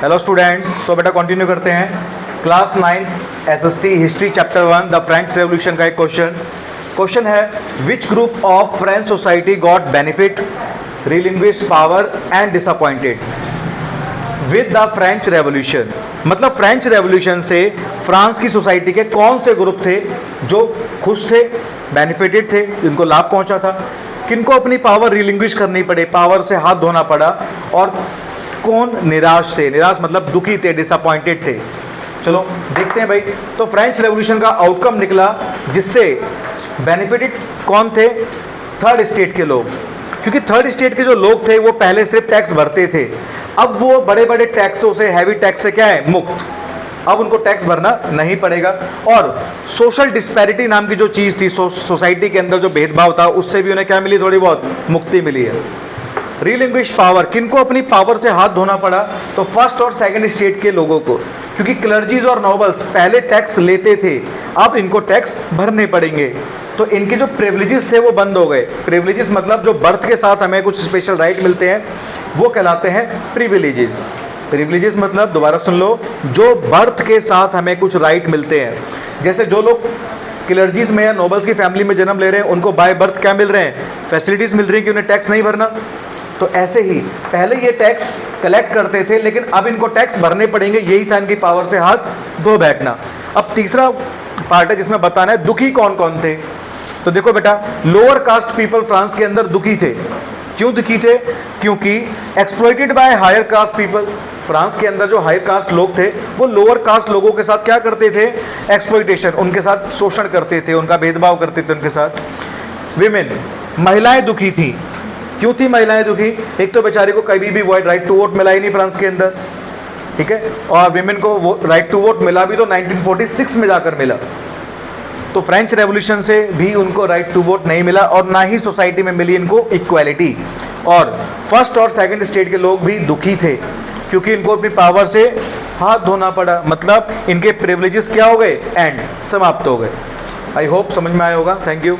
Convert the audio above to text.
Hello students, तो बेटा continue करते हैं class 9 SST history chapter 1 the French revolution का एक क्वेश्चन है which group of French society got benefit relinquish power and disappointed with the French revolution. मतलब French revolution से France की सोसाइटी के कौन से ग्रुप थे जो खुश थे, बेनिफिटेड थे, जिनको लाभ पहुंचा था, किनको अपनी पावर रिलिंग्विश करनी पड़े, पावर से हाथ धोना पड़ा, और कौन निराश थे। निराश मतलब दुखी थे, डिसअपॉइंटेड थे। चलो देखते हैं भाई। तो फ्रेंच रेवोल्यूशन का आउटकम निकला जिससे बेनिफिटेड कौन थे? थर्ड स्टेट के लोग, क्योंकि थर्ड स्टेट के जो लोग थे वो पहले सिर्फ टैक्स भरते थे, अब वो बड़े बड़े टैक्सों से, हैवी टैक्स से क्या है, मुक्त। अब उनको टैक्स भरना नहीं पड़ेगा। और सोशल डिस्पैरिटी नाम की जो चीज थी, सोसाइटी के अंदर जो भेदभाव था, उससे भी उन्हें क्या मिली, थोड़ी बहुत मुक्ति मिली है। रिलिंग्विश पावर, किनको अपनी पावर से हाथ धोना पड़ा? तो फर्स्ट और सेकंड स्टेट के लोगों को, क्योंकि क्लर्जीज और नोबल्स पहले टैक्स लेते थे, अब इनको टैक्स भरने पड़ेंगे, तो इनके जो प्रिविलेजेस थे वो बंद हो गए। प्रिविलेजेस मतलब जो बर्थ के साथ हमें कुछ स्पेशल राइट मिलते हैं वो कहलाते हैं प्रिविलेजेस। प्रिविलेजेस मतलब, दोबारा सुन लो, जो बर्थ के साथ हमें कुछ राइट मिलते हैं। जैसे जो लोग क्लर्जीज में या नोबल्स की फैमिली में जन्म ले रहे हैं, उनको बाय बर्थ क्या मिल रहे हैं, फैसिलिटीज मिल रही हैं कि उन्हें टैक्स नहीं भरना। तो ऐसे ही पहले ये टैक्स कलेक्ट करते थे, लेकिन अब इनको टैक्स भरने पड़ेंगे। यही था इनकी पावर से हाथ धो बैठना। अब तीसरा पार्ट है जिसमें बताना है दुखी कौन कौन थे। तो देखो बेटा, लोअर कास्ट पीपल फ्रांस के अंदर दुखी थे। क्यों दुखी थे? क्योंकि exploited by higher caste people. France के अंदर जो हायर कास्ट लोग थे वो लोअर कास्ट लोगों के साथ क्या करते थे, एक्सप्लॉइटेशन, उनके साथ शोषण करते थे, उनका भेदभाव करते थे उनके साथ। विमेन, महिलाएं दुखी थी। क्यों थी महिलाएं दुखी? एक तो बेचारी को कभी भी राइट टू वोट मिला ही नहीं फ्रांस के अंदर, ठीक है, और विमेन को राइट टू वोट मिला भी तो 1946 में जाकर मिला। तो फ्रेंच रेवोल्यूशन से भी उनको राइट टू वोट नहीं मिला, और ना ही सोसाइटी में मिली इनको इक्वालिटी। और फर्स्ट और सेकंड स्टेट के लोग भी दुखी थे, क्योंकि इनको अपनी पावर से हाथ धोना पड़ा। मतलब इनके प्रिविलेजेस क्या हो गए, एंड समाप्त हो गए। आई होप समझ में आया होगा। Thank you.